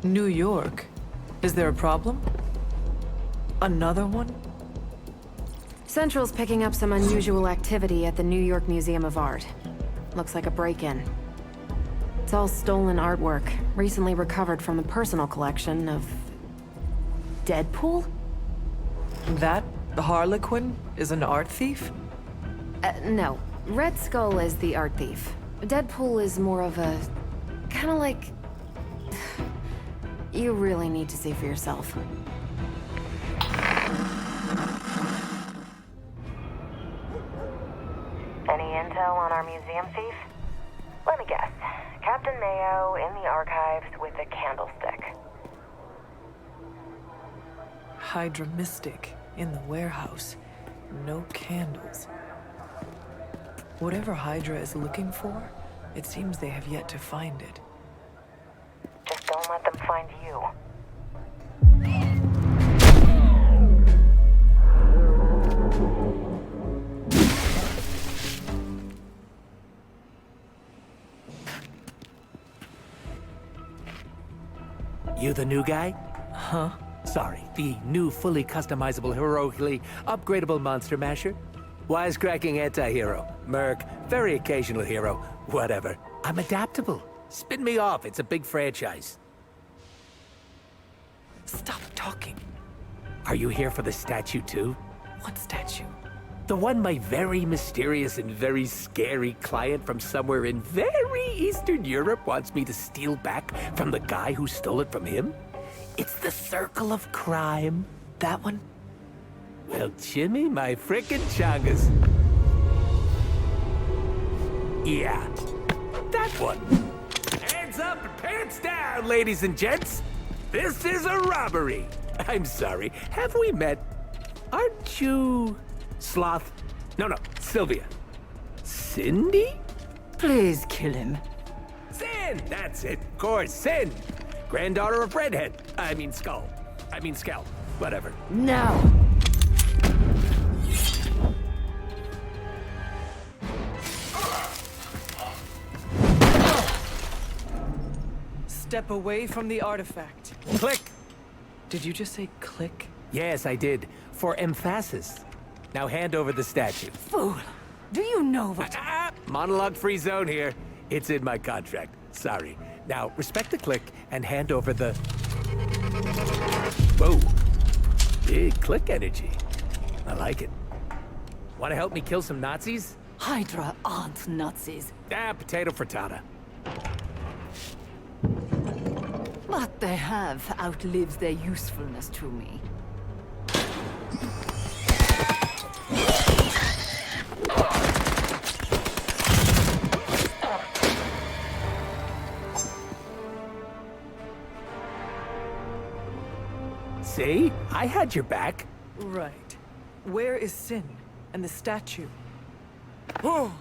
New York? Is there a problem? Another one? Central's picking up some unusual activity at the New York Museum of Art. Looks like a break-in. It's all stolen artwork, recently recovered from the personal collection of... Deadpool? That Harlequin is an art thief? No. Red Skull is the art thief. Deadpool is more of a... kinda like... You really need to see for yourself. Any intel on our museum thief? Let me guess. Captain Mayo in the archives with a candlestick. Hydra Mystic in the warehouse. No candles. Whatever Hydra is looking for, it seems they have yet to find it. Just don't let them find you. You the new guy? Huh? Sorry, the new fully customizable, heroically upgradable monster masher? Wisecracking anti-hero. Merc, very occasional hero. Whatever. I'm adaptable. Spin me off, it's a big franchise. Stop talking. Are you here for the statue too? What statue? The one my very mysterious and very scary client from somewhere in very Eastern Europe wants me to steal back from the guy who stole it from him? It's the Circle of Crime. That one? Well, Jimmy, my frickin' chongas. Yeah, that one. Hands up and pants down, ladies and gents. This is a robbery. I'm sorry, have we met? Aren't you... Sloth? No, Sylvia. Cindy? Please kill him. Sin! That's it, of course, Sin. Granddaughter of Redhead. I mean Skull. I mean Scalp. Whatever. No. Step away from the artifact. Click! Did you just say click? Yes, I did. For emphasis. Now hand over the statue. Fool. Do you know what... Monologue-free zone here. It's in my contract. Sorry. Now, respect the click and hand over the... Whoa. Big click energy. I like it. Want to help me kill some Nazis? Hydra aren't Nazis. Potato frittata. What they have outlives their usefulness to me. See? I had your back. Right. Where is Sin and the statue? Oh!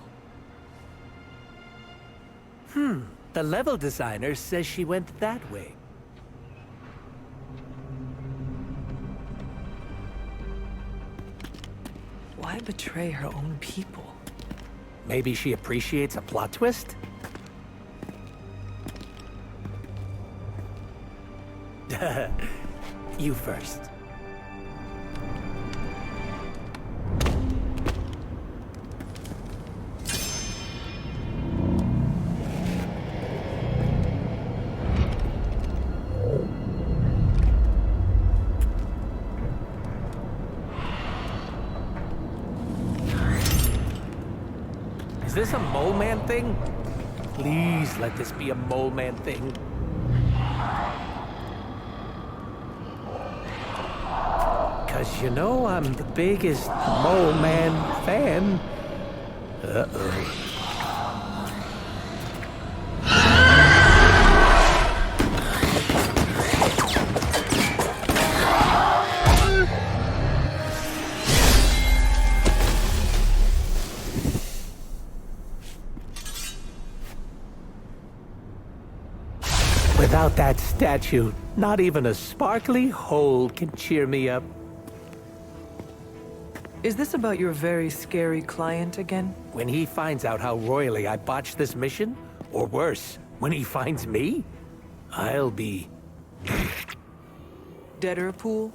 The level designer says she went that way. Why betray her own people? Maybe she appreciates a plot twist? You first. Is this a mole man thing? Please let this be a mole man thing. Cause you know I'm the biggest mole man fan. Uh-oh. Without that statue, not even a sparkly hole can cheer me up. Is this about your very scary client again? When he finds out how royally I botched this mission, or worse, when he finds me, I'll be Deader pool?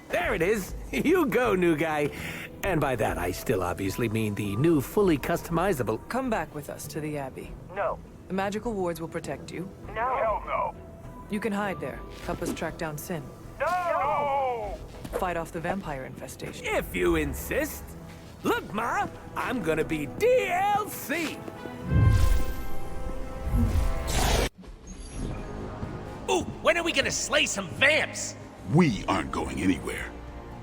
There it is. You go, new guy. And by that, I still obviously mean the new fully customizable. Come back with us to the Abbey. No. The magical wards will protect you. No. Hell no. You can hide there. Help us track down Sin. No! Fight off the vampire infestation. If you insist. Look, Ma, I'm gonna be DLC. Ooh, when are we gonna slay some vamps? We aren't going anywhere.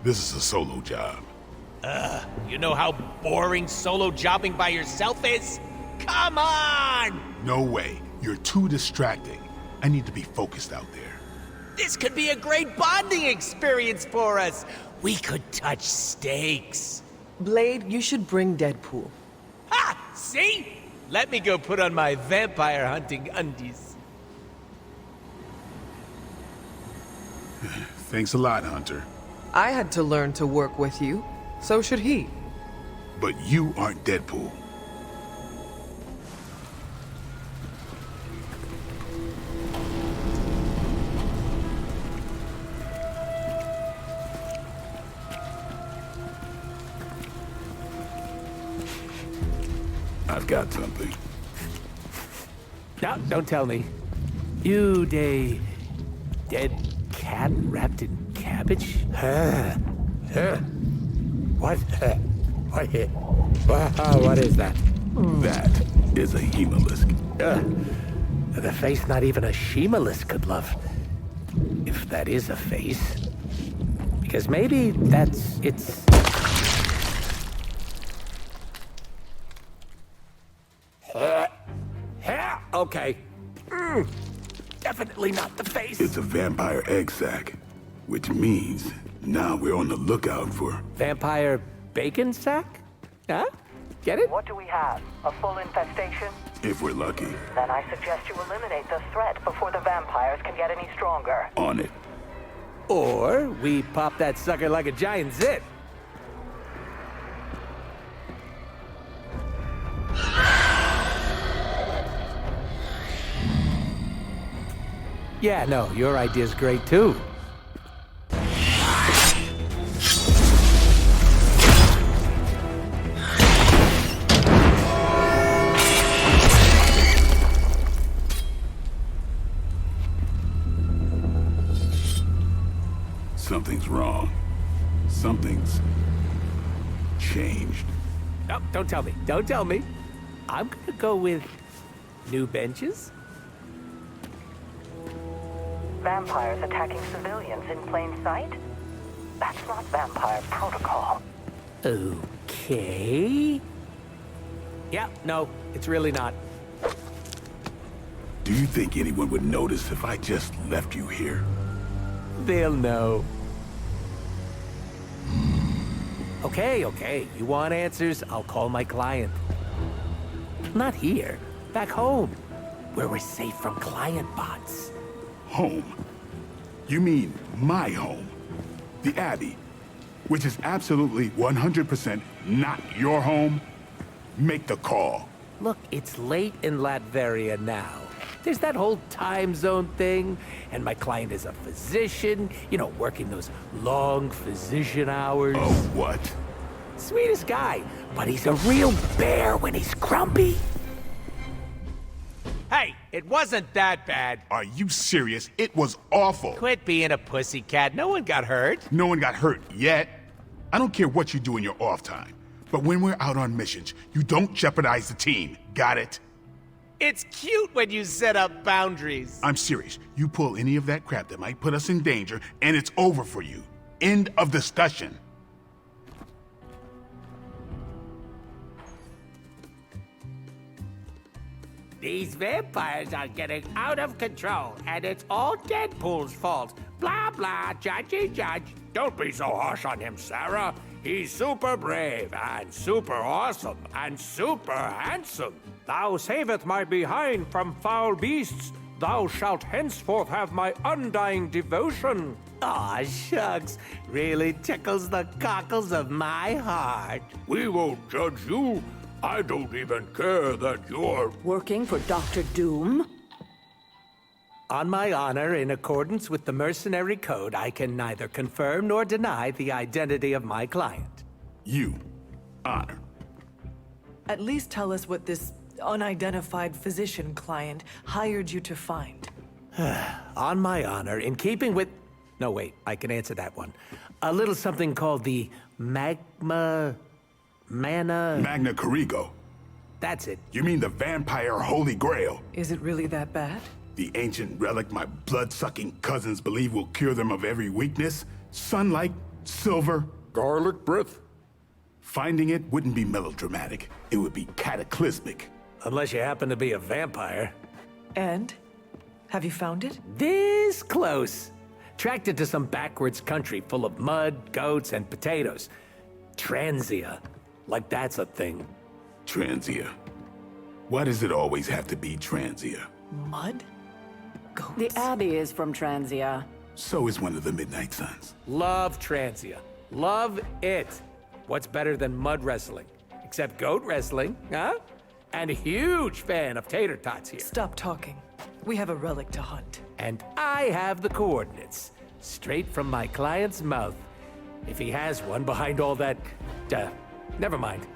This is a solo job. You know how boring solo jobbing by yourself is? Come on! No way. You're too distracting. I need to be focused out there. This could be a great bonding experience for us. We could touch steaks. Blade, you should bring Deadpool. Ha! See? Let me go put on my vampire hunting undies. Thanks a lot, Hunter. I had to learn to work with you. So should he. But you aren't Deadpool. I've got something. No, don't tell me. You dead cat wrapped in cabbage? What? What is that? That is a hemolisk. The face not even a shemalisk could love. If that is a face. Because maybe it's... Okay. Definitely not the face. It's a vampire egg sac, which means now we're on the lookout for... Vampire bacon sack? Huh? Get it? What do we have? A full infestation? If we're lucky. Then I suggest you eliminate the threat before the vampires can get any stronger. On it. Or we pop that sucker like a giant zit. Yeah, no, your idea's great too. Something's wrong. Something's changed. No, don't tell me. Don't tell me. I'm gonna go with new benches. Vampires attacking civilians in plain sight? That's not vampire protocol. Okay. Yeah, no, it's really not. Do you think anyone would notice if I just left you here? They'll know. Okay. You want answers? I'll call my client. Not here. Back home. Where we're safe from client bots. Home? You mean my home? The Abbey, which is absolutely 100% not your home? Make the call. Look, it's late in Latveria now. There's that whole time zone thing, and my client is a physician, you know, working those long physician hours. Oh, what? Sweetest guy, but he's a real bear when he's grumpy. Hey, it wasn't that bad. Are you serious? It was awful. Quit being a pussycat. No one got hurt. No one got hurt yet. I don't care what you do in your off time, but when we're out on missions, you don't jeopardize the team. Got it? It's cute when you set up boundaries. I'm serious. You pull any of that crap that might put us in danger, and it's over for you. End of discussion. These vampires are getting out of control, and it's all Deadpool's fault. Blah, blah, judgy judge. Don't be so harsh on him, Sarah. He's super brave, and super awesome, and super handsome. Thou saveth my behind from foul beasts. Thou shalt henceforth have my undying devotion. Aw, shucks. Really tickles the cockles of my heart. We won't judge you. I don't even care that you're... Working for Dr. Doom? On my honor, in accordance with the mercenary code, I can neither confirm nor deny the identity of my client. You, Honor. At least tell us what this unidentified physician client hired you to find. On my honor, in keeping with... No, wait, I can answer that one. A little something called the Magna Carrigo. That's it. You mean the vampire Holy Grail? Is it really that bad? The ancient relic my blood-sucking cousins believe will cure them of every weakness? Sunlight, silver, Garlic breath. Finding it wouldn't be melodramatic. It would be cataclysmic. Unless you happen to be a vampire. And? Have you found it? This close. Tracked it to some backwards country full of mud, goats, and potatoes. Transia. Like that's a thing. Transia. Why does it always have to be Transia? Mud? Goats? The Abbey is from Transia. So is one of the Midnight Suns. Love Transia. Love it. What's better than mud wrestling? Except goat wrestling, huh? And a huge fan of tater tots here. Stop talking. We have a relic to hunt. And I have the coordinates. Straight from my client's mouth. If he has one behind all that... never mind.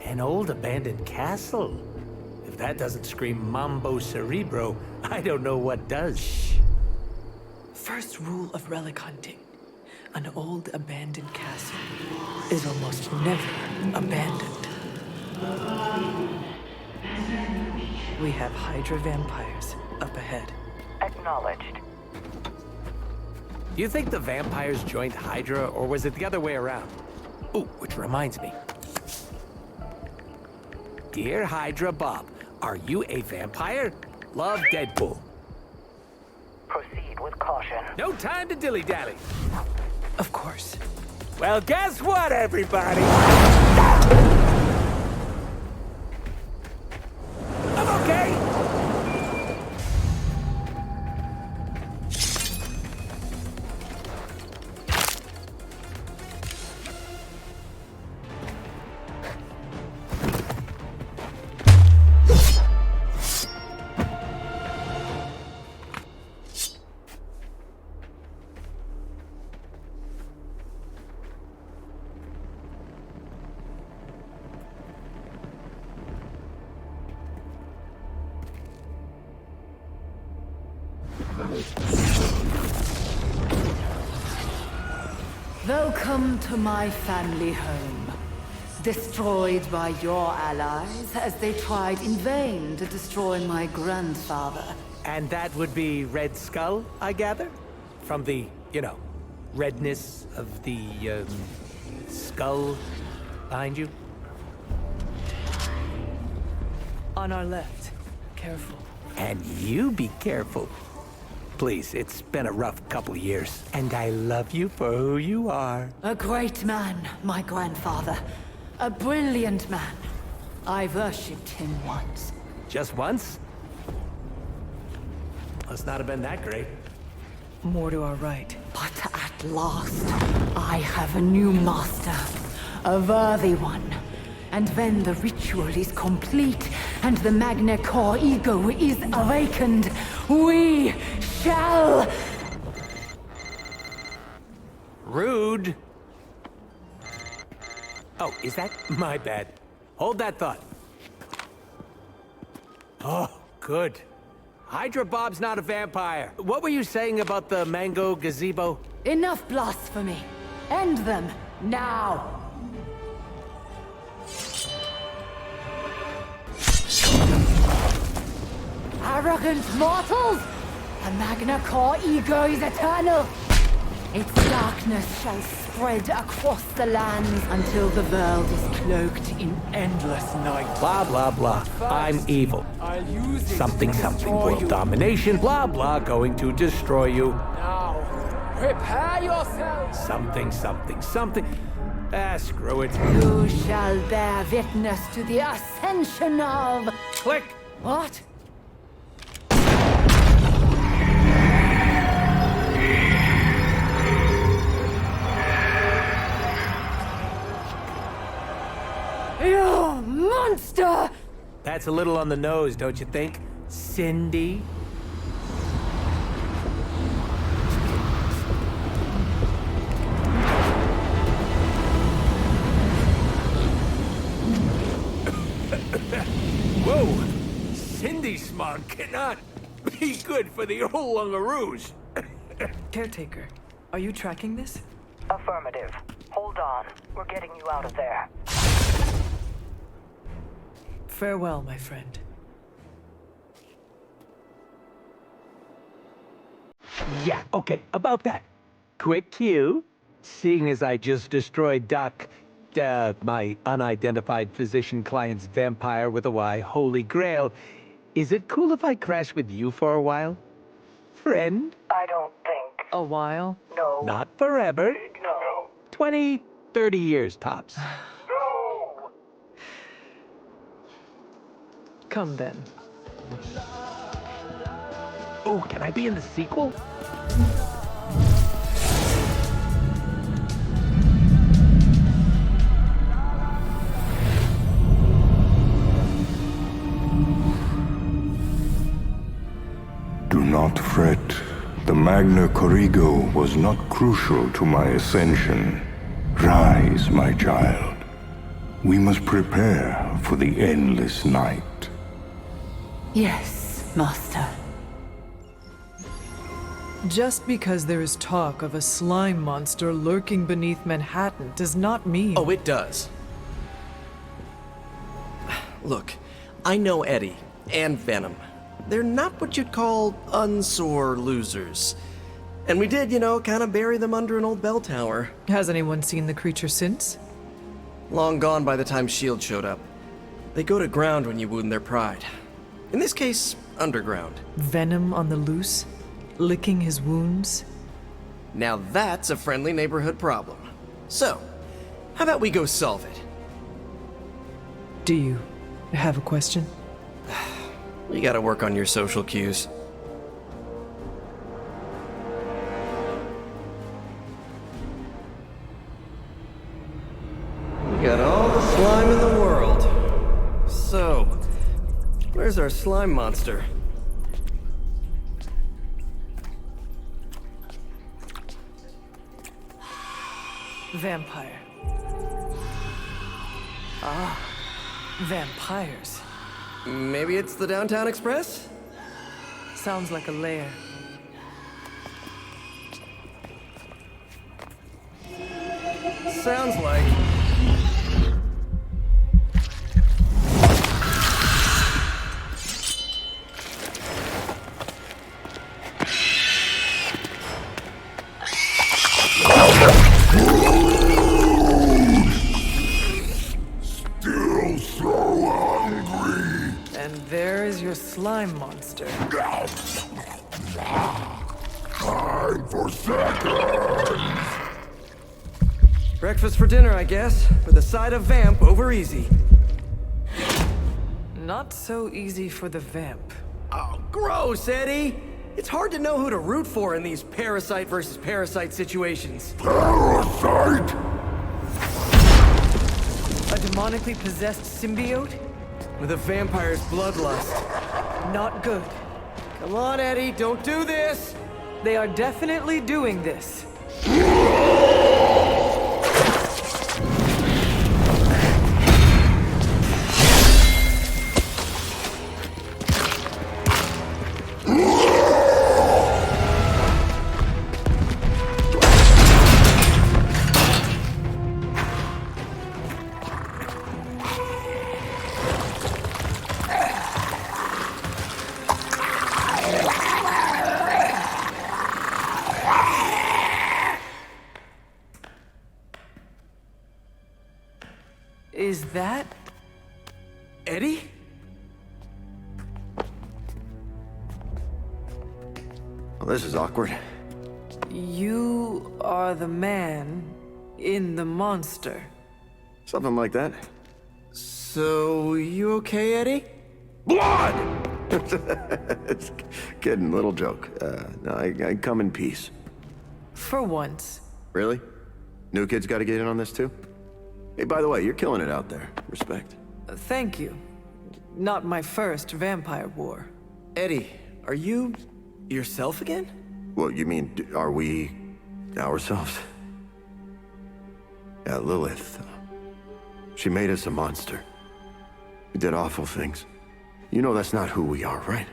An old abandoned castle. If that doesn't scream Mambo Cerebro, I don't know what does. First rule of relic hunting. An old abandoned castle is almost never abandoned. We have Hydra vampires up ahead. Acknowledged. You think the vampires joined Hydra, or was it the other way around? Ooh, which reminds me. Dear Hydra Bob, are you a vampire? Love, Deadpool. Proceed with caution. No time to dilly-dally. Of course. Well, guess what, everybody? I'm okay. Welcome to my family home. Destroyed by your allies as they tried in vain to destroy my grandfather. And that would be Red Skull, I gather? From the, redness of the, skull behind you? On our left. Careful. And you be careful. Please, it's been a rough couple of years, and I love you for who you are. A great man, my grandfather. A brilliant man. I worshipped him once. Just once? Must not have been that great. More to our right. But at last, I have a new master. A worthy one. And when the ritual is complete and the Magna Core Ego is awakened, we shall... Rude. Oh, is that my bad? Hold that thought. Oh, good. Hydra Bob's not a vampire. What were you saying about the mango gazebo? Enough blasphemy. End them, now. Arrogant mortals! The Magna Core Ego is eternal. Its darkness shall spread across the lands until the world is cloaked in endless night. Blah, blah, blah. I'm evil. Something, world domination. Blah, blah, going to destroy you. Now, prepare yourselves. Something. Ah, screw it. You shall bear witness to the ascension of... Click. What? That's a little on the nose, don't you think, Cindy? Whoa! Cindy smog cannot be good for the old Lungaroos. Caretaker, are you tracking this? Affirmative. Hold on. We're getting you out of there. Farewell, my friend. Yeah, okay, about that. Quick cue. Seeing as I just destroyed my unidentified physician client's vampire with a Y, Holy Grail, is it cool if I crash with you for a while? Friend? I don't think. A while? No. Not forever. No. 20, 30 years tops. No. Come then. Oh, can I be in the sequel? Do not fret. The Magna Corrigo was not crucial to my ascension. Rise, my child. We must prepare for the endless night. Yes, Master. Just because there is talk of a slime monster lurking beneath Manhattan does not mean... Oh, it does. Look, I know Eddie and Venom. They're not what you'd call unsore losers. And we did, kind of bury them under an old bell tower. Has anyone seen the creature since? Long gone by the time S.H.I.E.L.D. showed up. They go to ground when you wound their pride. In this case, underground. Venom on the loose? Licking his wounds? Now that's a friendly neighborhood problem. So, how about we go solve it? Do you have a question? You gotta work on your social cues. We got all the slime in the world. So, where's our slime monster? Vampire. Ah, vampires. Maybe it's the Downtown Express? Sounds like a lair. Sounds like... Still so hungry. And there is your slime monster. Time for seconds. Breakfast for dinner, I guess, with a side of vamp over easy. Not so easy for the vamp. Oh, gross, Eddie! It's hard to know who to root for in these parasite versus parasite situations. Parasite? A demonically possessed symbiote? With a vampire's bloodlust. Not good. Come on, Eddie, don't do this! They are definitely doing this. Is that... Eddie? Well, this is awkward. You are the man in the monster? Something like that. So, you okay, Eddie? Blood! It's kidding, little joke. No, I come in peace. For once. Really? New kids gotta get in on this too? Hey, by the way, you're killing it out there. Respect. Thank you. Not my first vampire war. Eddie, are you yourself again? Well, you mean, are we ourselves? Yeah, Lilith. She made us a monster. We did awful things. You know that's not who we are, right?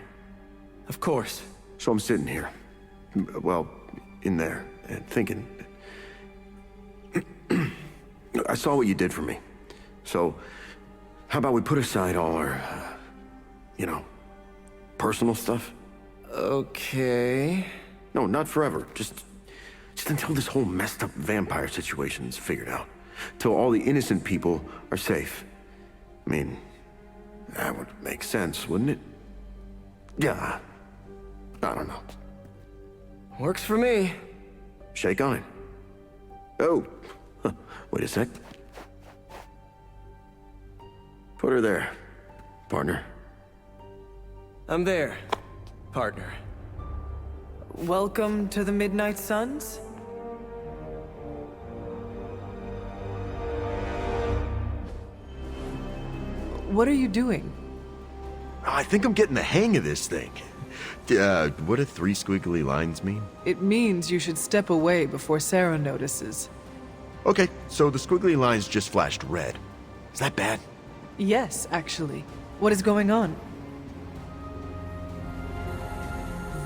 Of course. So I'm sitting here, well, in there, and thinking... I saw what you did for me. So, how about we put aside all our, personal stuff? Okay... No, not forever. Just until this whole messed up vampire situation is figured out. Till all the innocent people are safe. I mean, that would make sense, wouldn't it? Yeah. I don't know. Works for me. Shake on it. Oh, wait a sec. Put her there, partner. I'm there, partner. Welcome to the Midnight Suns? What are you doing? I think I'm getting the hang of this thing. What do 3 squiggly lines mean? It means you should step away before Sarah notices. Okay, so the squiggly lines just flashed red. Is that bad? Yes, actually. What is going on?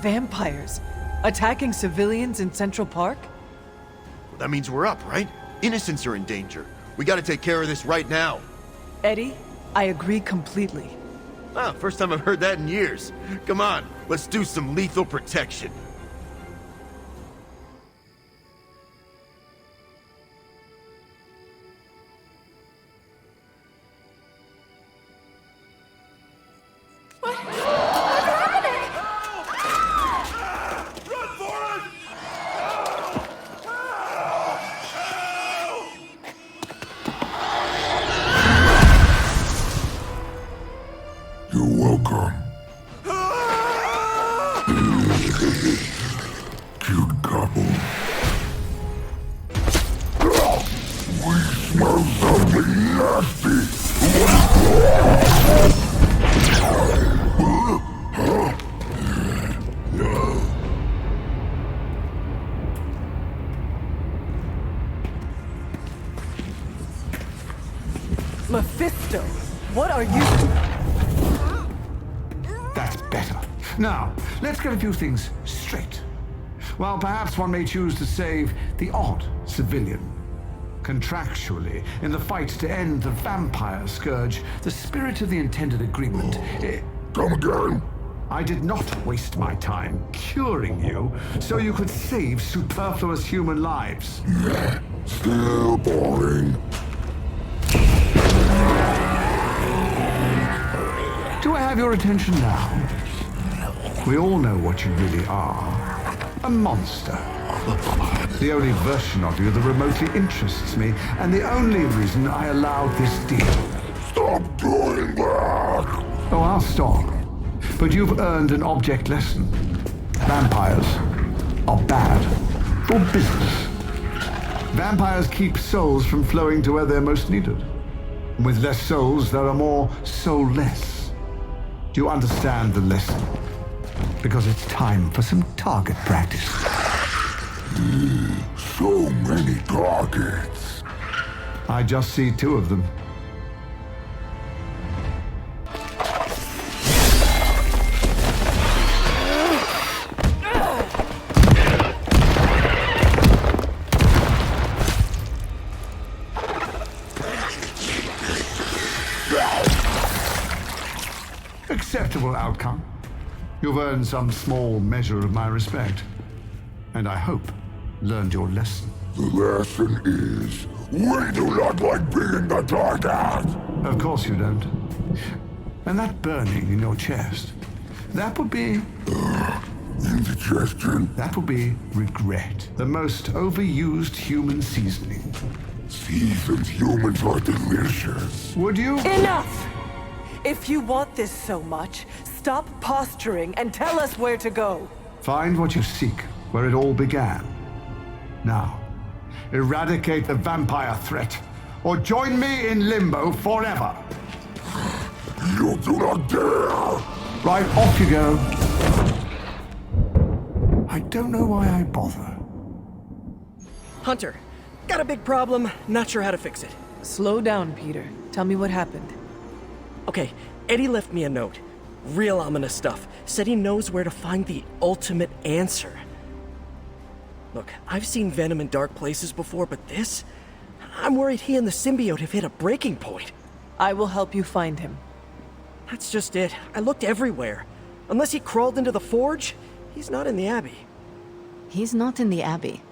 Vampires attacking civilians in Central Park? Well, that means we're up, right? Innocents are in danger. We gotta take care of this right now. Eddie, I agree completely. Ah, first time I've heard that in years. Come on, let's do some lethal protection. You're welcome. Cute couple. We smell something nasty. Mephisto, what are you... That's better. Now, let's get a few things straight. While perhaps one may choose to save the odd civilian. Contractually, in the fight to end the vampire scourge, the spirit of the intended agreement... Come again? I did not waste my time curing you so you could save superfluous human lives. Still boring. Do I have your attention now? We all know what you really are. A monster. The only version of you that remotely interests me, and the only reason I allowed this deal. Stop doing that! Oh, I'll stop. But you've earned an object lesson. Vampires are bad for business. Vampires keep souls from flowing to where they're most needed. With less souls, there are more soulless. Do you understand the lesson? Because it's time for some target practice. So many targets. I just see 2 of them. Acceptable outcome. You've earned some small measure of my respect. And I hope learned your lesson. The lesson is, we do not like being the target. Of course you don't. And that burning in your chest, that would be... indigestion. That would be regret. The most overused human seasoning. Seasoned humans are delicious. Would you? Enough! If you want this so much, stop posturing and tell us where to go. Find what you seek, where it all began. Now, eradicate the vampire threat, or join me in limbo forever. You do not dare! Right, off you go. I don't know why I bother. Hunter, got a big problem, not sure how to fix it. Slow down, Peter. Tell me what happened. Okay, Eddie left me a note. Real ominous stuff. Said he knows where to find the ultimate answer. Look, I've seen Venom in dark places before, but this? I'm worried he and the symbiote have hit a breaking point. I will help you find him. That's just it. I looked everywhere. Unless he crawled into the forge, he's not in the Abbey. He's not in the Abbey.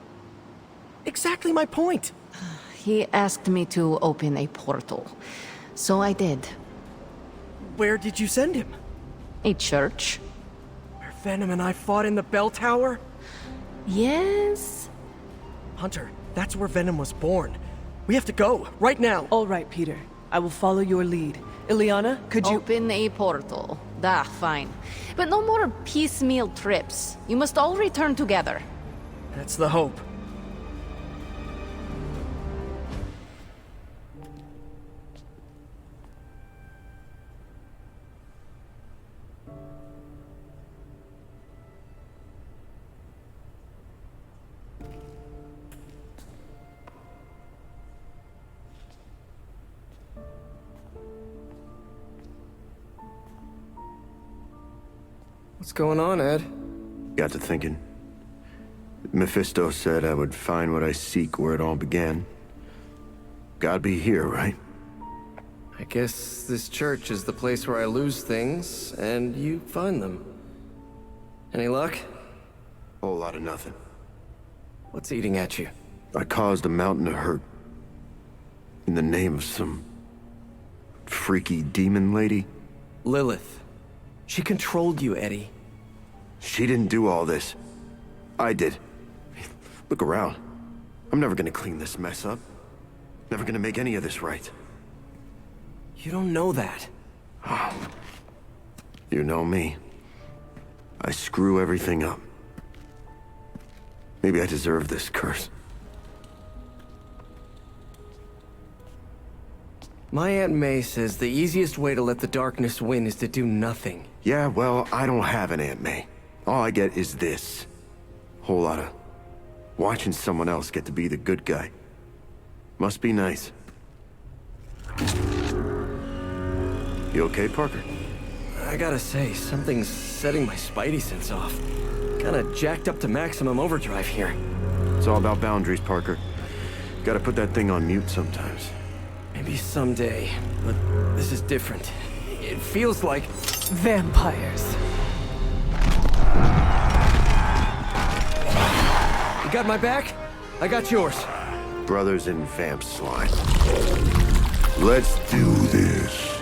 Exactly my point. He asked me to open a portal, so I did. Where did you send him? A church? Where Venom and I fought in the bell tower? Yes? Hunter, that's where Venom was born. We have to go, right now. All right, Peter. I will follow your lead. Ileana, could you— Open a portal. Fine. But no more piecemeal trips. You must all return together. That's the hope. What's going on, Ed? Got to thinking. Mephisto said I would find what I seek where it all began. Gotta be here, right? I guess this church is the place where I lose things, and you find them. Any luck? Whole lot of nothing. What's eating at you? I caused a mountain to hurt. In the name of some freaky demon lady. Lilith. She controlled you, Eddie. She didn't do all this. I did. Look around. I'm never gonna clean this mess up. Never gonna make any of this right. You don't know that. You know me. I screw everything up. Maybe I deserve this curse. My Aunt May says the easiest way to let the darkness win is to do nothing. Yeah, well, I don't have an Aunt May. All I get is this. Whole lot of watching someone else get to be the good guy. Must be nice. You okay, Parker? I gotta say, something's setting my spidey sense off. Kinda jacked up to maximum overdrive here. It's all about boundaries, Parker. Gotta put that thing on mute sometimes. Maybe someday, but this is different. It feels like... vampires. You got my back? I got yours. Brothers in vamp slime. Let's do this.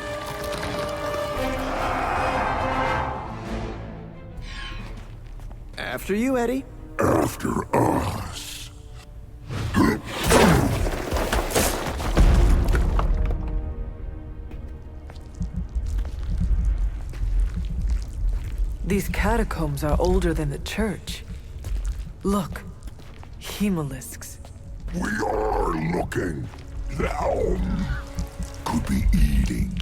After you, Eddie. After us. These catacombs are older than the church. Look, hemolisks. We are looking. Them could be eating.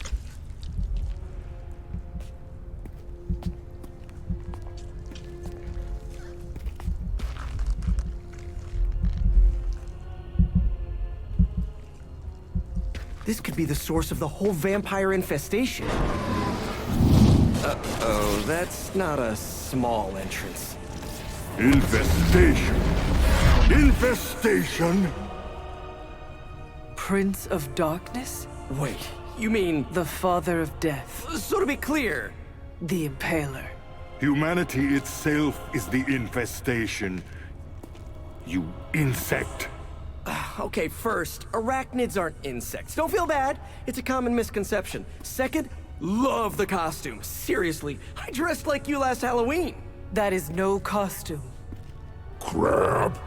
This could be the source of the whole vampire infestation. Uh-oh, that's not a small entrance. Infestation. Infestation. Prince of Darkness? Wait, you mean... The Father of Death. So to be clear... The Impaler. Humanity itself is the infestation. You insect. Okay, first, arachnids aren't insects. Don't feel bad. It's a common misconception. Second, love the costume. Seriously, I dressed like you last Halloween. That is no costume. Crab.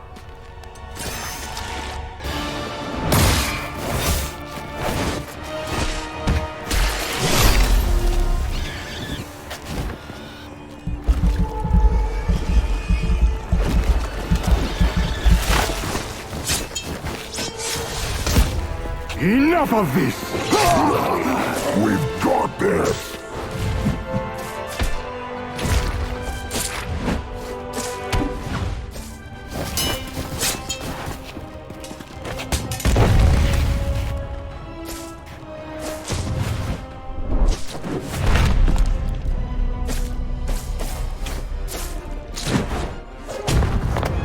Enough of this! We've got want this!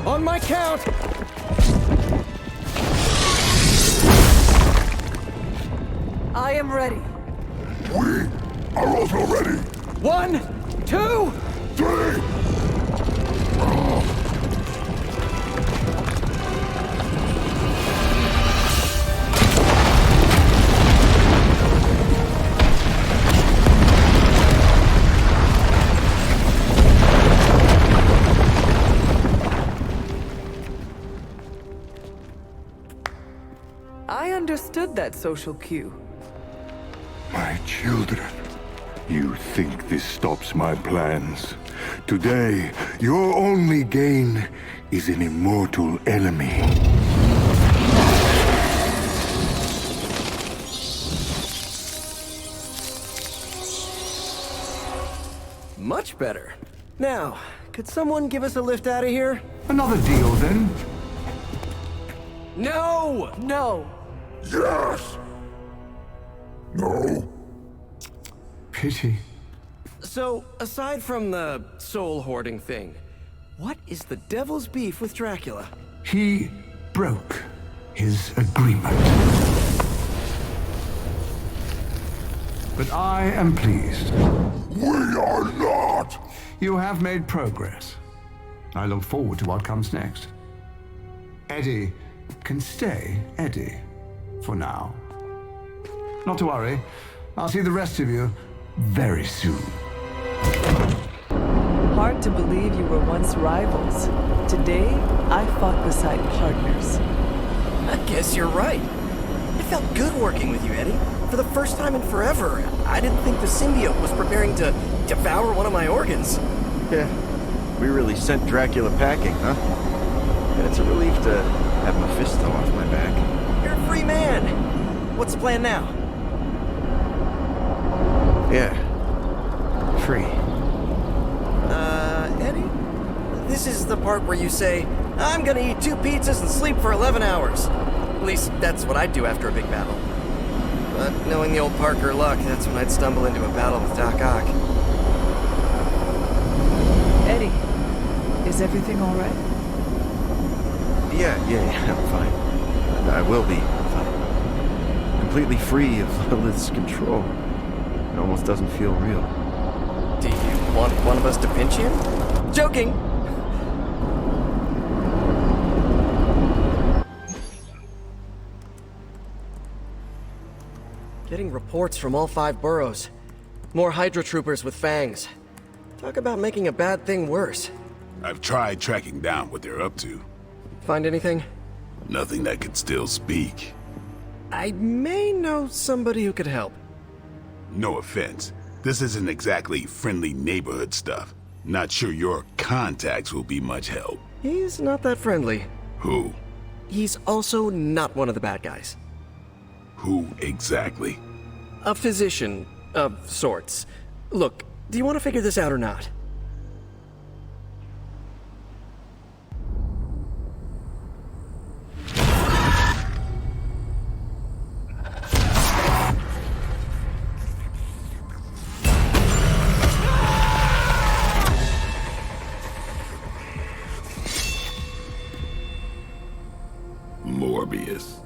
On my count! I am ready. We are also ready. 1, 2... 3! I understood that social cue. My children, you think this stops my plans? Today, your only gain is an immortal enemy. Much better. Now, could someone give us a lift out of here? Another deal, then? No! No. Yes! No. Pity. So, aside from the soul hoarding thing, what is the devil's beef with Dracula? He broke his agreement. But I am pleased. We are not! You have made progress. I look forward to what comes next. Eddie can stay Eddie for now. Not to worry. I'll see the rest of you very soon. Hard to believe you were once rivals. Today, I fought beside partners. I guess you're right. It felt good working with you, Eddie. For the first time in forever, I didn't think the symbiote was preparing to devour one of my organs. Yeah, we really sent Dracula packing, huh? And it's a relief to have Mephisto off my back. You're a free man. What's the plan now? Yeah, free. Eddie? This is the part where you say, I'm gonna eat 2 pizzas and sleep for 11 hours. At least, that's what I'd do after a big battle. But knowing the old Parker luck, that's when I'd stumble into a battle with Doc Ock. Eddie, is everything all right? Yeah, I'm fine. I will be fine. Completely free of Lilith's control. It almost doesn't feel real. Do you want one of us to pinch you? Joking! Getting reports from all 5 boroughs. More Hydra troopers with fangs. Talk about making a bad thing worse. I've tried tracking down what they're up to. Find anything? Nothing that could still speak. I may know somebody who could help. No offense. This isn't exactly friendly neighborhood stuff. Not sure your contacts will be much help. He's not that friendly. Who? He's also not one of the bad guys. Who exactly? A physician of sorts. Look, do you want to figure this out or not? Morbius.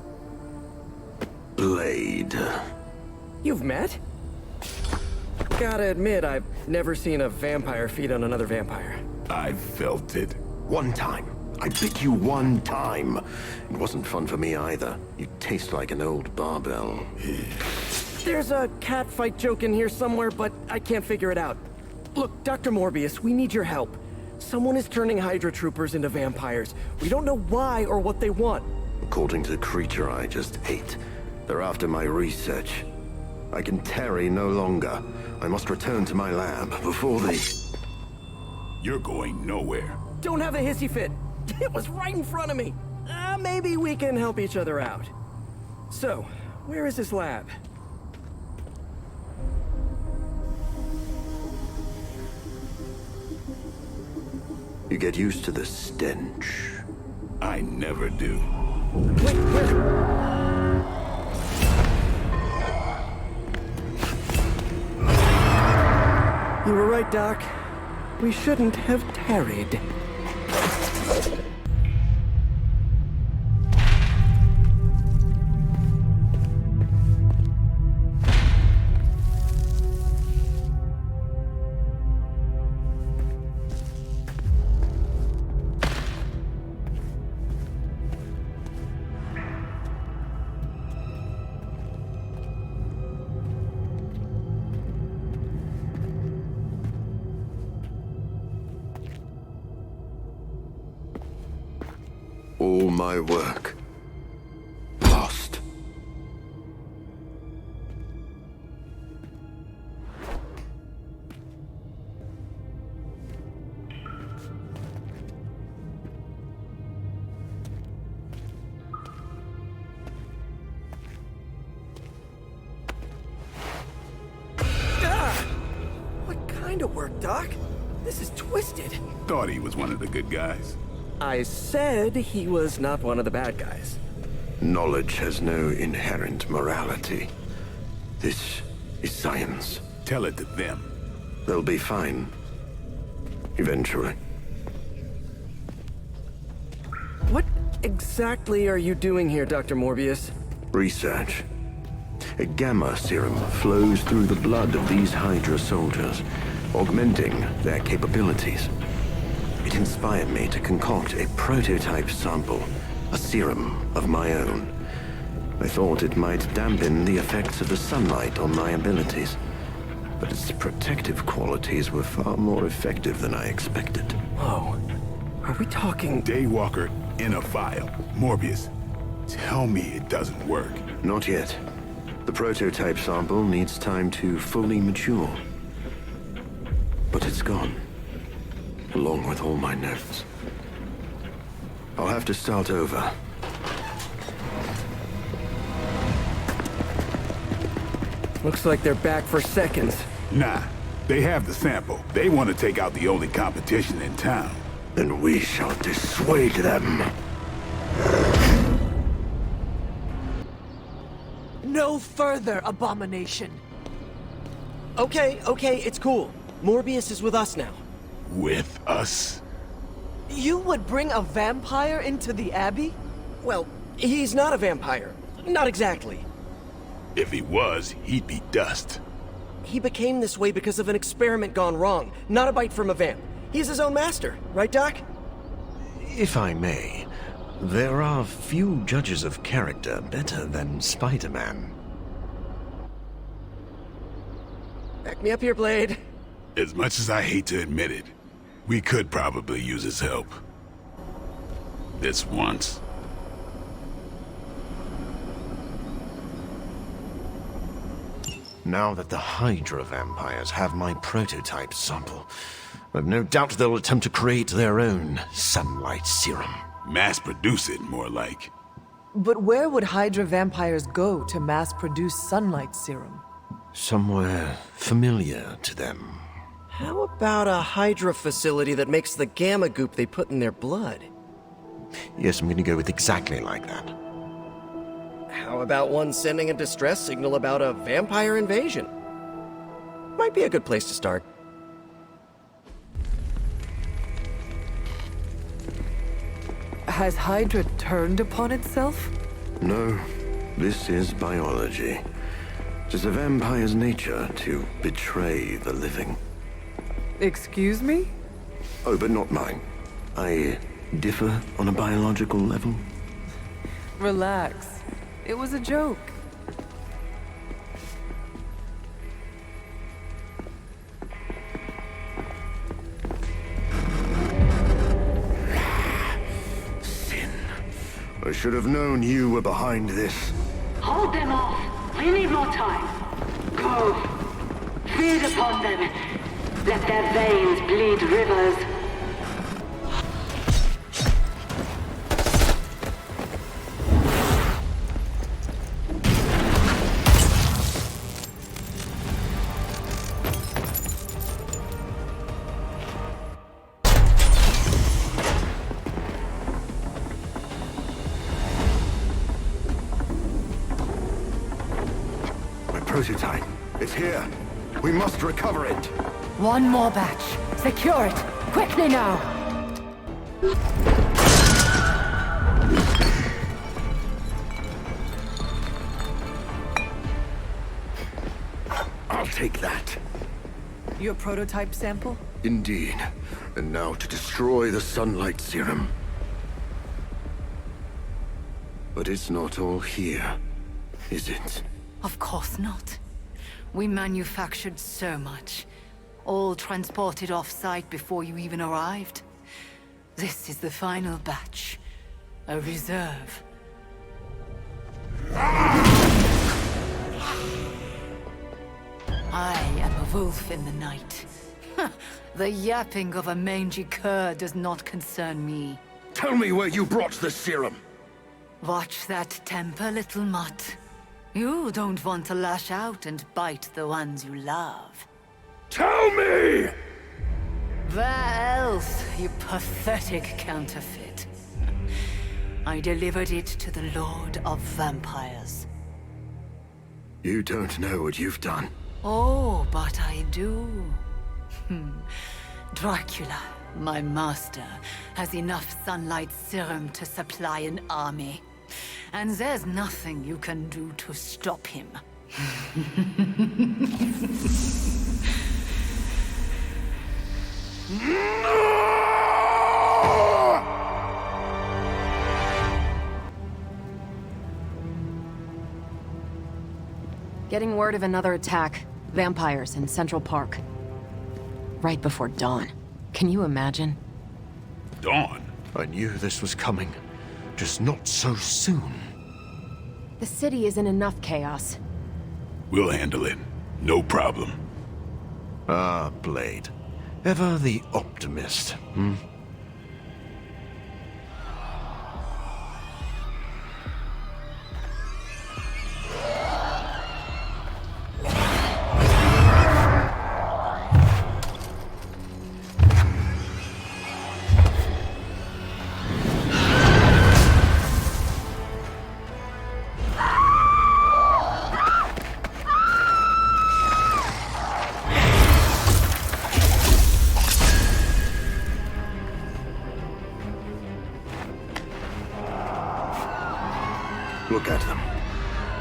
Blade. You've met? Gotta admit, I've never seen a vampire feed on another vampire. I felt it. One time. I bit you one time. It wasn't fun for me either. You taste like an old barbell. There's a cat fight joke in here somewhere, but I can't figure it out. Look, Dr. Morbius, we need your help. Someone is turning Hydra troopers into vampires. We don't know why or what they want. According to the creature I just ate, they're after my research. I can tarry no longer. I must return to my lab before the... You're going nowhere. Don't have a hissy fit. It was right in front of me. Maybe we can help each other out. So, where is this lab? You get used to the stench. I never do. Wait, where? You were right, Doc. We shouldn't have tarried. All my work lost. What kind of work, Doc? This is twisted. Thought he was one of the good guys. I said he was not one of the bad guys. Knowledge has no inherent morality. This is science. Tell it to them. They'll be fine. Eventually. What exactly are you doing here, Dr. Morbius? Research. A gamma serum flows through the blood of these Hydra soldiers, augmenting their capabilities. It inspired me to concoct a prototype sample, a serum of my own. I thought it might dampen the effects of the sunlight on my abilities, but its protective qualities were far more effective than I expected. Whoa. Are we talking... Daywalker in a vial. Morbius, tell me it doesn't work. Not yet. The prototype sample needs time to fully mature. But it's gone. Along with all my notes. I'll have to start over. Looks like they're back for seconds. Nah, they have the sample. They want to take out the only competition in town. Then we shall dissuade them. No further, abomination. Okay, it's cool. Morbius is with us now. With us? You would bring a vampire into the Abbey? Well, he's not a vampire. Not exactly. If he was, he'd be dust. He became this way because of an experiment gone wrong, not a bite from a vamp. He's his own master, right, Doc? If I may, there are few judges of character better than Spider-Man. Back me up here, Blade. As much as I hate to admit it, we could probably use his help. This once. Now that the Hydra vampires have my prototype sample, I've no doubt they'll attempt to create their own sunlight serum. Mass produce it, more like. But where would Hydra vampires go to mass-produce sunlight serum? Somewhere familiar to them. How about a Hydra facility that makes the gamma goop they put in their blood? Yes, I'm gonna go with exactly like that. How about one sending a distress signal about a vampire invasion? Might be a good place to start. Has Hydra turned upon itself? No, this is biology. It is a vampire's nature to betray the living. Excuse me? Oh, but not mine. I differ on a biological level. Relax. It was a joke. Sin. I should have known you were behind this. Hold them off. We need more time. Go. Feed upon them. Let their veins bleed rivers. prototype. It's here. We must recover it. One more batch. Secure it. Quickly now. I'll take that. Your prototype sample? Indeed. And now to destroy the sunlight serum. But it's not all here, is it? Of course not. We manufactured so much. All transported off-site before you even arrived. This is the final batch. A reserve. I am a wolf in the night. The yapping of a mangy cur does not concern me. Tell me where you brought the serum! Watch that temper, little mutt. You don't want to lash out and bite the ones you love. Tell me! Where else, you pathetic counterfeit? I delivered it to the Lord of Vampires. You don't know what you've done. Oh, but I do. Dracula, my master, has enough sunlight serum to supply an army. And there's nothing you can do to stop him. Getting word of another attack. Vampires in Central Park. Right before dawn. Can you imagine? Dawn? I knew this was coming. Just not so soon. The city is in enough chaos. We'll handle it. No problem. Ah, Blade. Ever the optimist, hmm? Look at them.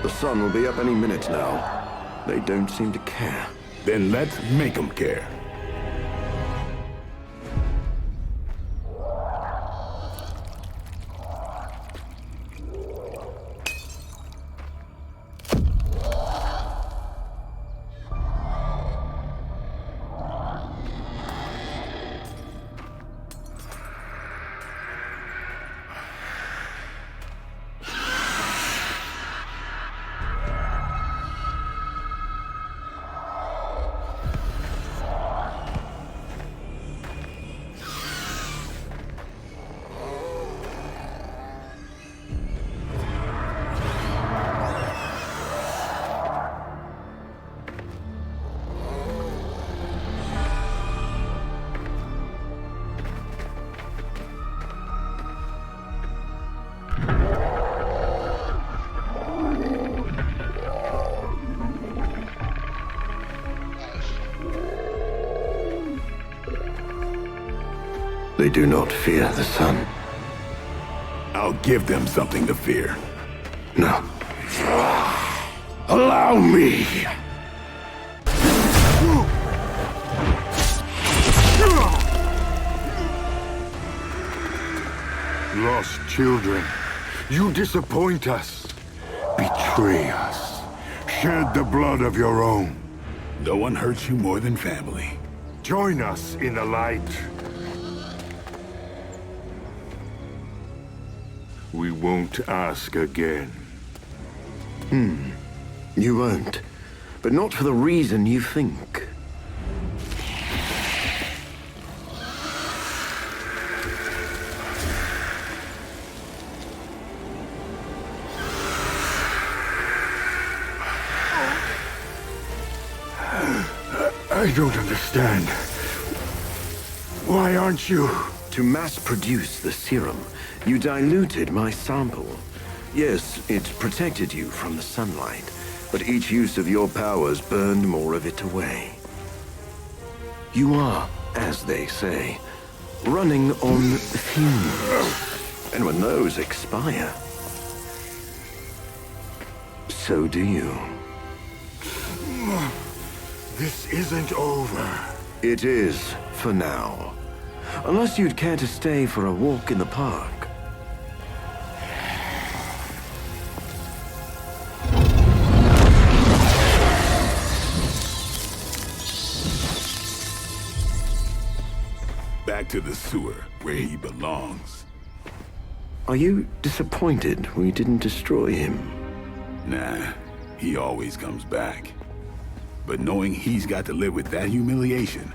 The sun will be up any minute now. They don't seem to care. Then let's make them care. They do not fear the sun. I'll give them something to fear. No. Allow me! Lost children, you disappoint us, betray us, shed the blood of your own. No one hurts you more than family. Join us in the light. We won't ask again. You won't. But not for the reason you think. I don't understand. Why aren't you? To mass-produce the serum, you diluted my sample. Yes, it protected you from the sunlight, but each use of your powers burned more of it away. You are, as they say, running on fumes. And when those expire, so do you. This isn't over. It is, for now. Unless you'd care to stay for a walk in the park. Back to the sewer, where he belongs. Are you disappointed we didn't destroy him? Nah, he always comes back. But knowing he's got to live with that humiliation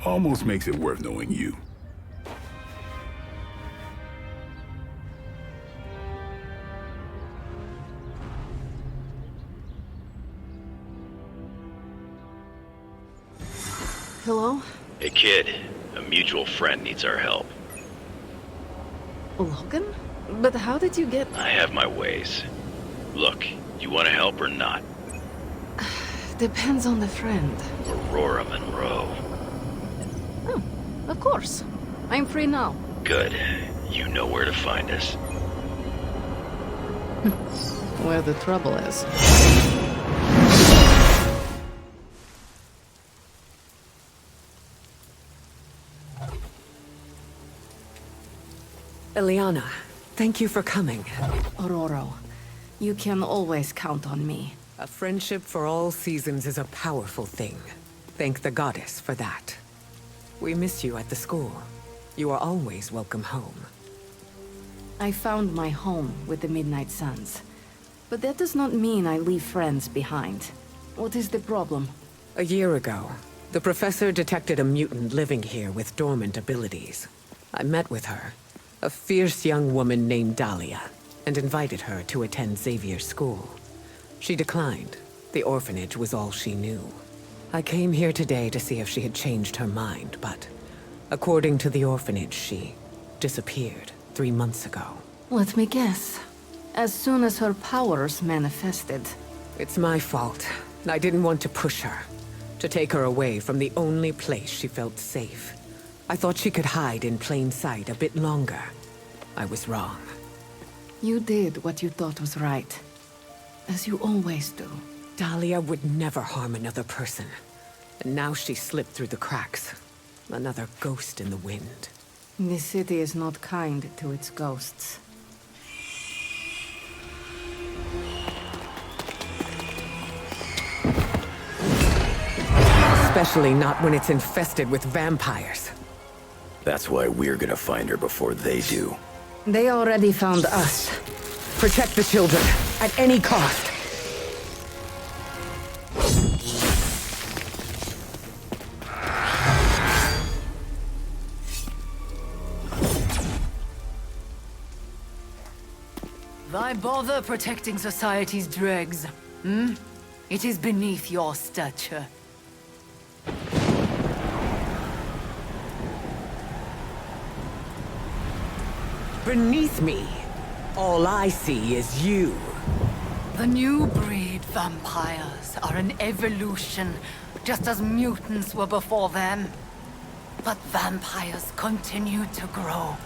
almost makes it worth knowing you. Hello? Hey kid, a mutual friend needs our help. Logan? But how did you get... I have my ways. Look, you want to help or not? Depends on the friend. Aurora Monroe. Of course. I'm free now. Good. You know where to find us. Where the trouble is. Eliana, thank you for coming. Aurora, you can always count on me. A friendship for all seasons is a powerful thing. Thank the goddess for that. We miss you at the school. You are always welcome home. I found my home with the Midnight Suns. But that does not mean I leave friends behind. What is the problem? A year ago, the professor detected a mutant living here with dormant abilities. I met with her, a fierce young woman named Dahlia, and invited her to attend Xavier's school. She declined. The orphanage was all she knew. I came here today to see if she had changed her mind, but according to the orphanage, she disappeared 3 months ago. Let me guess. As soon as her powers manifested. It's my fault. I didn't want to push her, to take her away from the only place she felt safe. I thought she could hide in plain sight a bit longer. I was wrong. You did what you thought was right. As you always do. Dahlia would never harm another person. And now she slipped through the cracks. Another ghost in the wind. This city is not kind to its ghosts. Especially not when it's infested with vampires. That's why we're gonna find her before they do. They already found us. Protect the children, at any cost. Why bother protecting society's dregs? It is beneath your stature. Beneath me, all I see is you. The new breed vampires are an evolution, just as mutants were before them. But vampires continue to grow.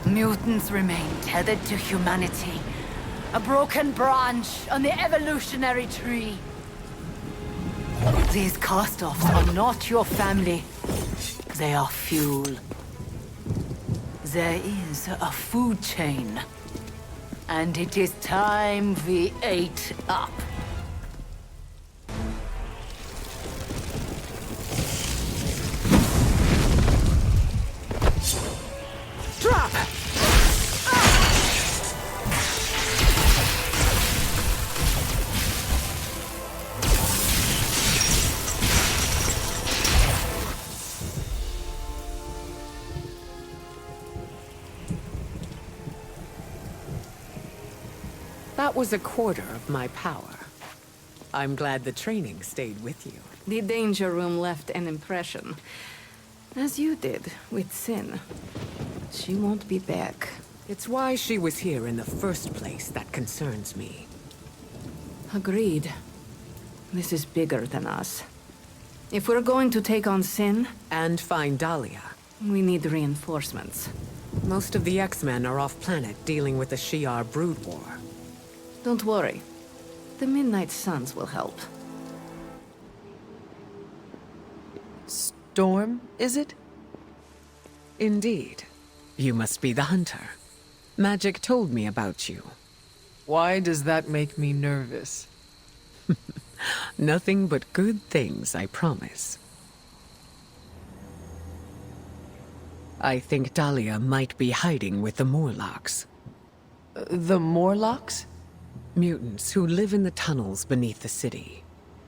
Mutants remain tethered to humanity, a broken branch on the evolutionary tree. These cast-offs are not your family. They are fuel. There is a food chain. And it is time we ate up. Drop! That was a quarter of my power. I'm glad the training stayed with you. The danger room left an impression. As you did with Sin. She won't be back. It's why she was here in the first place that concerns me. Agreed. This is bigger than us. If we're going to take on Sin... And find Dahlia. We need reinforcements. Most of the X-Men are off-planet dealing with the Shi'ar brood war. Don't worry. The Midnight Suns will help. Storm, is it? Indeed. You must be the hunter. Magic told me about you. Why does that make me nervous? Nothing but good things, I promise. I think Dahlia might be hiding with the Morlocks. The Morlocks? Mutants who live in the tunnels beneath the city,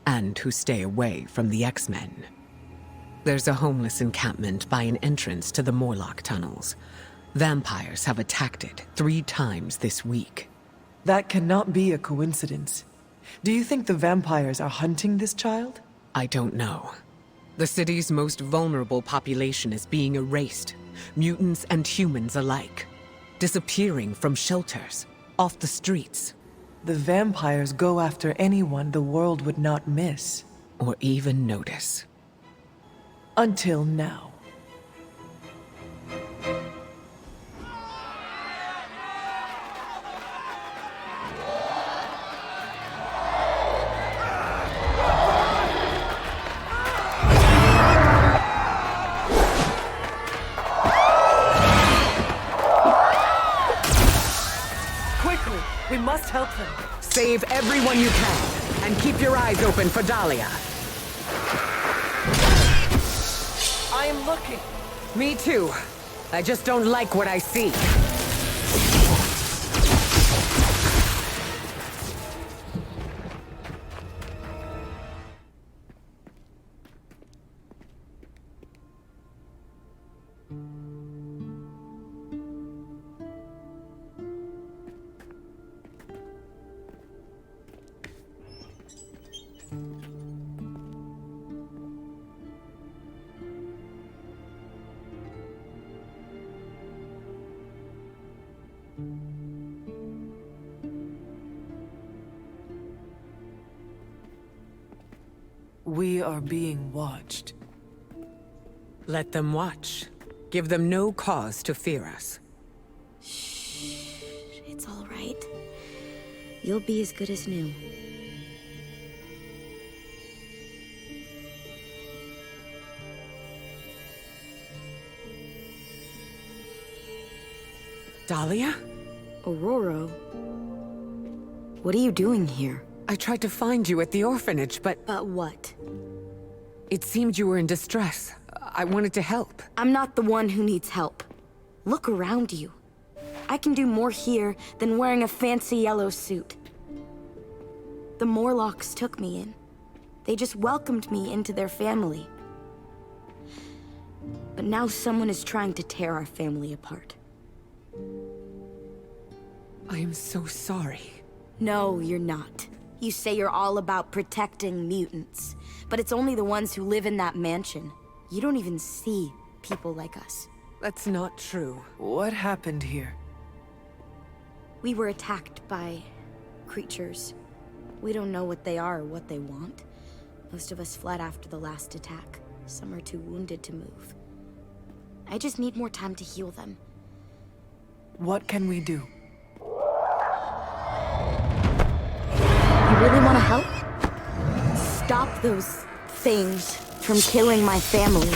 and who stay away from the X-Men. There's a homeless encampment by an entrance to the Morlock tunnels. Vampires have attacked it 3 times this week. That cannot be a coincidence. Do you think the vampires are hunting this child? I don't know. The city's most vulnerable population is being erased, mutants and humans alike. Disappearing from shelters, off the streets. The vampires go after anyone the world would not miss. Or even notice. Until now. Quickly! We must help them. Save everyone you can, and keep your eyes open for Dahlia. I am looking. Me too. I just don't like what I see. We are being watched. Let them watch. Give them no cause to fear us. Shh. It's all right. You'll be as good as new. Dahlia? Aurora? What are you doing here? I tried to find you at the orphanage, but... But what? It seemed you were in distress. I wanted to help. I'm not the one who needs help. Look around you. I can do more here than wearing a fancy yellow suit. The Morlocks took me in. They just welcomed me into their family. But now someone is trying to tear our family apart. I am so sorry. No, you're not. You say you're all about protecting mutants, but it's only the ones who live in that mansion. You don't even see people like us. That's not true. What happened here? We were attacked by creatures. We don't know what they are or what they want. Most of us fled after the last attack. Some are too wounded to move. I just need more time to heal them. What can we do? You really want to help? Stop those things from killing my family.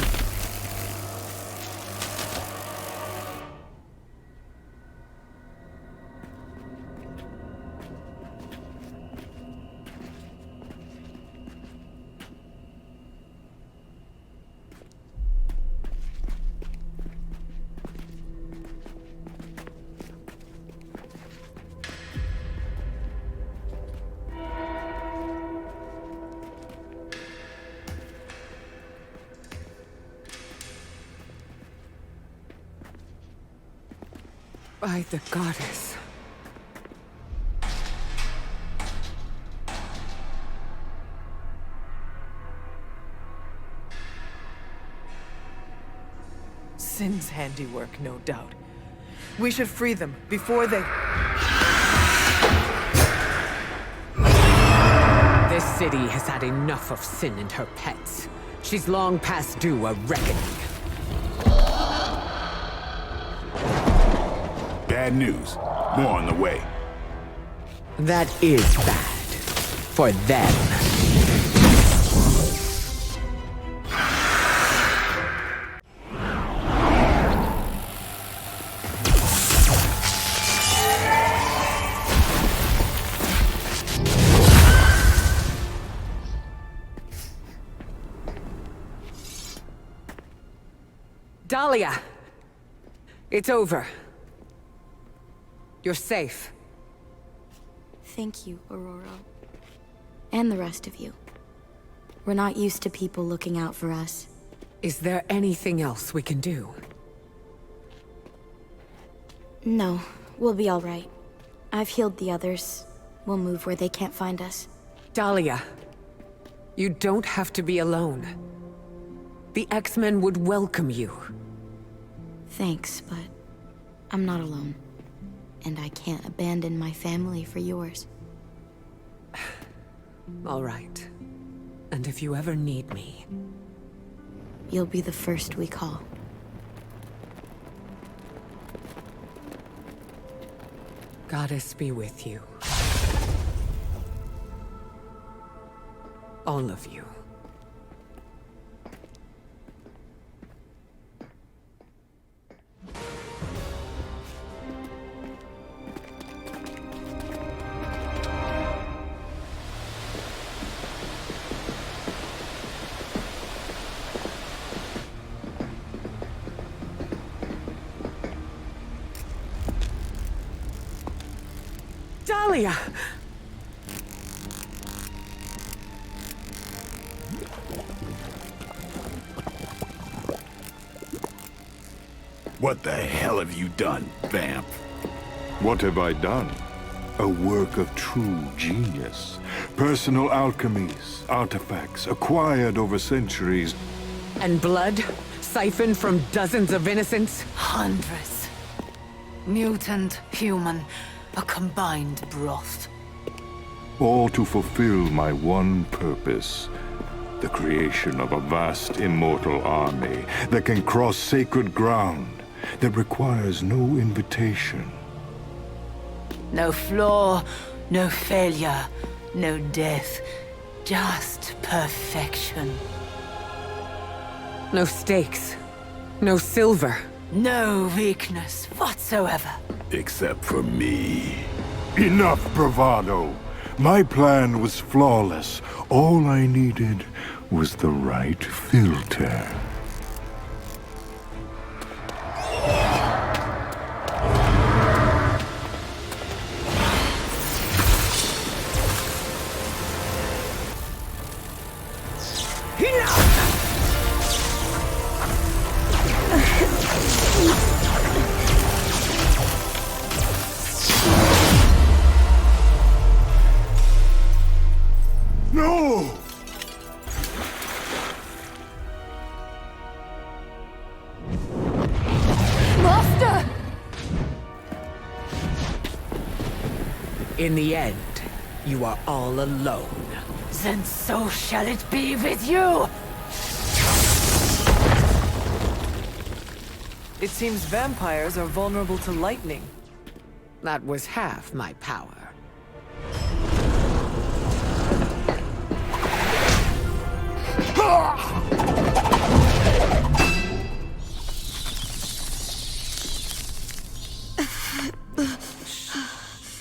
By the goddess. Sin's handiwork, no doubt. We should free them before they... This city has had enough of Sin and her pets. She's long past due a reckoning. Bad news. More on the way. That is bad. For them. Dahlia! It's over. You're safe. Thank you, Aurora. And the rest of you. We're not used to people looking out for us. Is there anything else we can do? No, we'll be all right. I've healed the others. We'll move where they can't find us. Dahlia, you don't have to be alone. The X-Men would welcome you. Thanks, but I'm not alone. And I can't abandon my family for yours. All right. And if you ever need me... You'll be the first we call. Goddess be with you. All of you. Dahlia! What the hell have you done, Vamp? What have I done? A work of true genius. Personal alchemies, artifacts acquired over centuries. And blood? Siphoned from dozens of innocents? Hundreds. Mutant, human, a combined broth. All to fulfill my one purpose. The creation of a vast immortal army that can cross sacred ground, that requires no invitation. No flaw, no failure, no death. Just perfection. No stakes. No silver. No weakness whatsoever. Except for me. Enough bravado! My plan was flawless. All I needed was the right filter. No! Master! In the end, you are all alone. Then so shall it be with you! It seems vampires are vulnerable to lightning. That was half my power.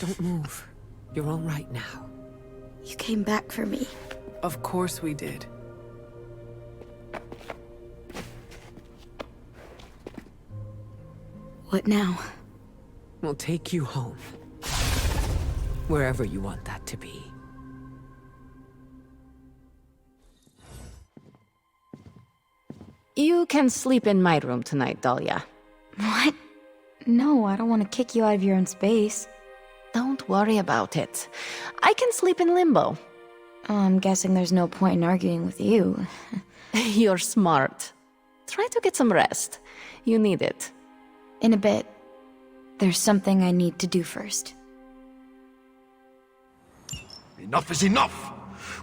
Don't move. You're all right now. You came back for me. Of course we did. What now? We'll take you home. Wherever you want that to be. You can sleep in my room tonight, Dahlia. What? No, I don't want to kick you out of your own space. Don't worry about it. I can sleep in limbo. Oh, I'm guessing there's no point in arguing with you. You're smart. Try to get some rest. You need it. In a bit. There's something I need to do first. Enough is enough!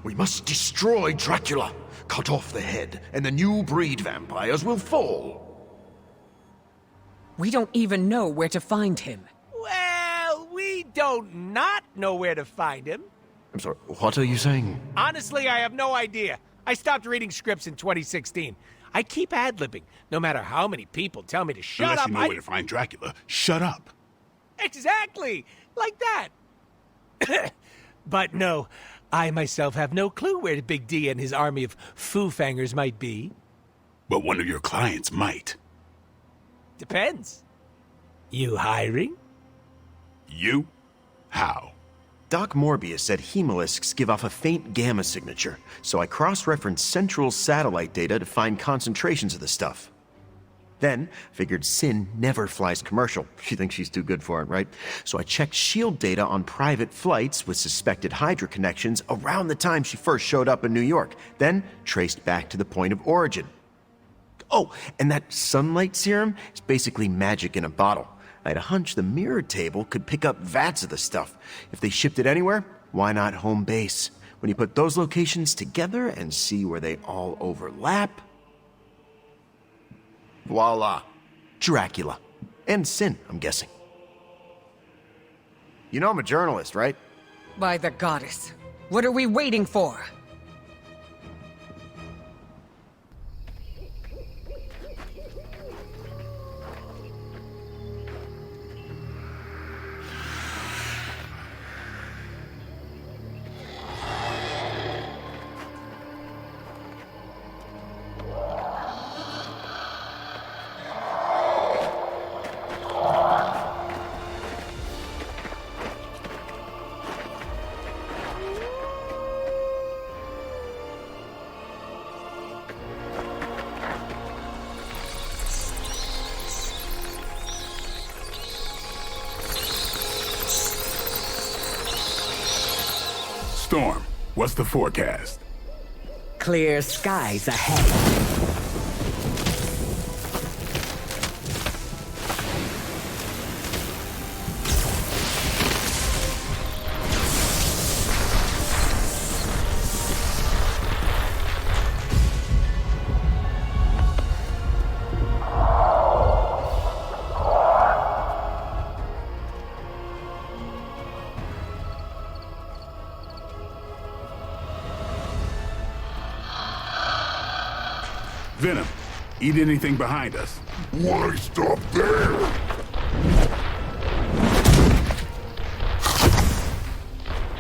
We must destroy Dracula. Cut off the head, and the new breed vampires will fall. We don't even know where to find him. Well, we don't not know where to find him. I'm sorry, what are you saying? Honestly, I have no idea. I stopped reading scripts in 2016. I keep ad-libbing, no matter how many people tell me to shut Unless up. you know where to find Dracula, shut up. Exactly! Like that! But no, I myself have no clue where Big D and his army of foo-fangers might be. But one of your clients might. Depends. You hiring? You? How? Doc Morbius said hemolisks give off a faint gamma signature, so I cross-referenced Central's satellite data to find concentrations of the stuff. Then, figured Sin never flies commercial. She thinks she's too good for it, right? So I checked SHIELD data on private flights with suspected Hydra connections around the time she first showed up in New York, then traced back to the point of origin. Oh, and that sunlight serum is basically magic in a bottle. I had a hunch the mirror table could pick up vats of the stuff. If they shipped it anywhere, why not home base? When you put those locations together and see where they all overlap... voila. Dracula. And Sin, I'm guessing. You know I'm a journalist, right? By the goddess. What are we waiting for? Storm, what's the forecast? Clear skies ahead. Venom, eat anything behind us. Why stop there?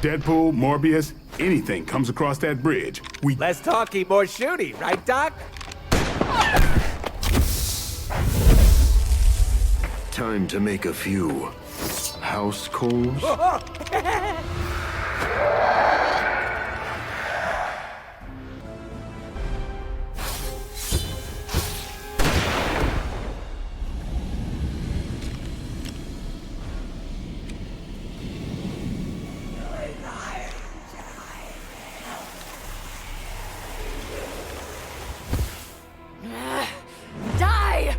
Deadpool, Morbius, anything comes across that bridge. Less talky, more shooty, right, Doc? Time to make a few house calls. Die!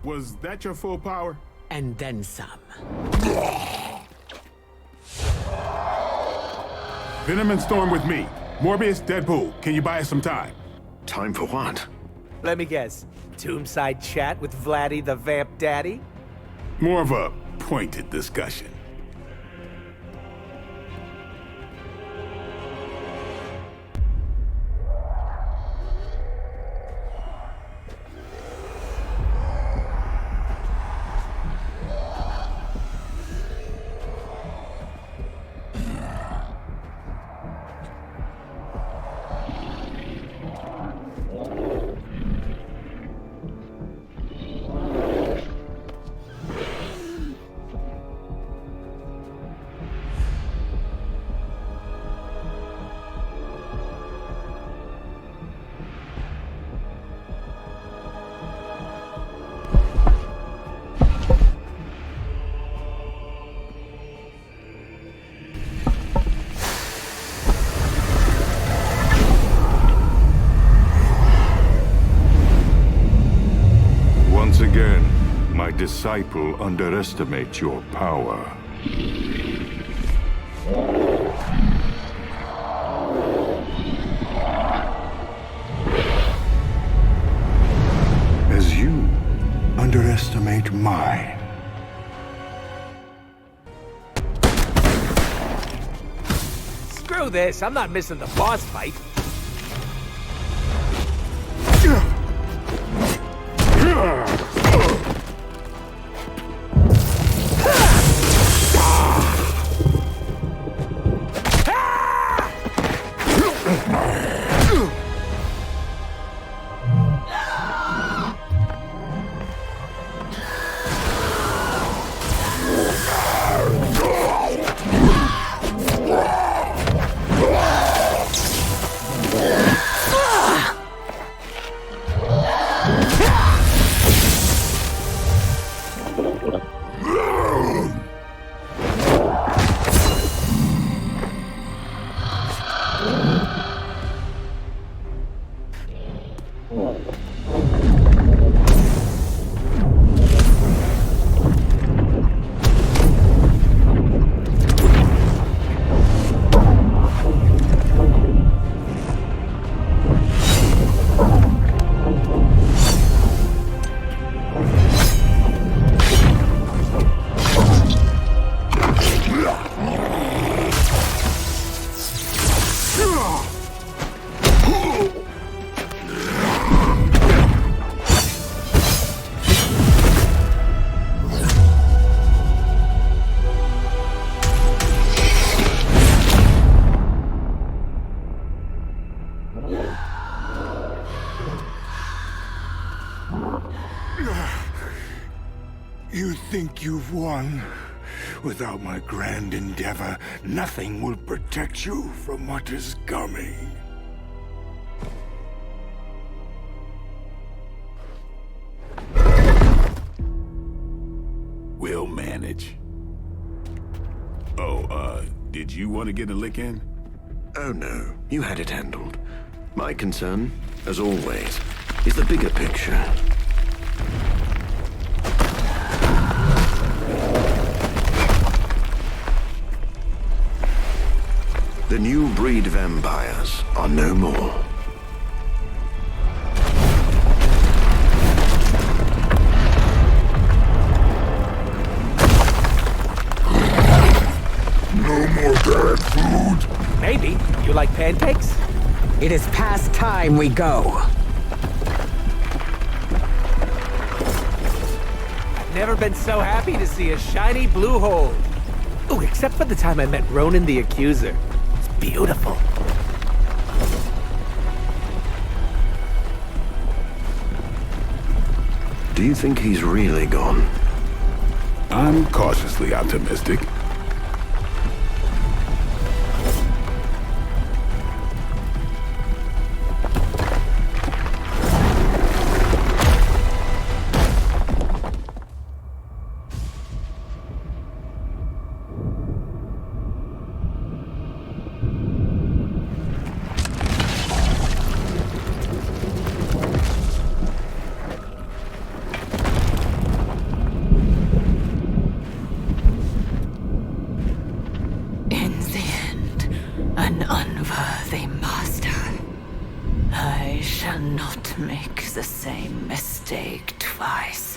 Was that your full power? And then some. Venom and Storm with me. Morbius, Deadpool, can you buy us some time? Time for what? Let me guess. Tombside chat with Vladdy the Vamp Daddy? More of a pointed discussion. disciple underestimates your power. As you underestimate mine. Screw this, I'm not missing the boss fight. You think you've won? Without my grand endeavor, nothing will protect you from what is coming. We'll manage. Oh, did you want to get a lick in? Oh no, you had it handled. My concern, as always, is the bigger picture. The new breed vampires are no more. No more bad food? Maybe. You like pancakes? It is past time we go. I've never been so happy to see a shiny blue hole. Ooh, except for the time I met Ronan the Accuser. It's beautiful. Do you think he's really gone? I'm cautiously optimistic. An unworthy master. I shall not make the same mistake twice.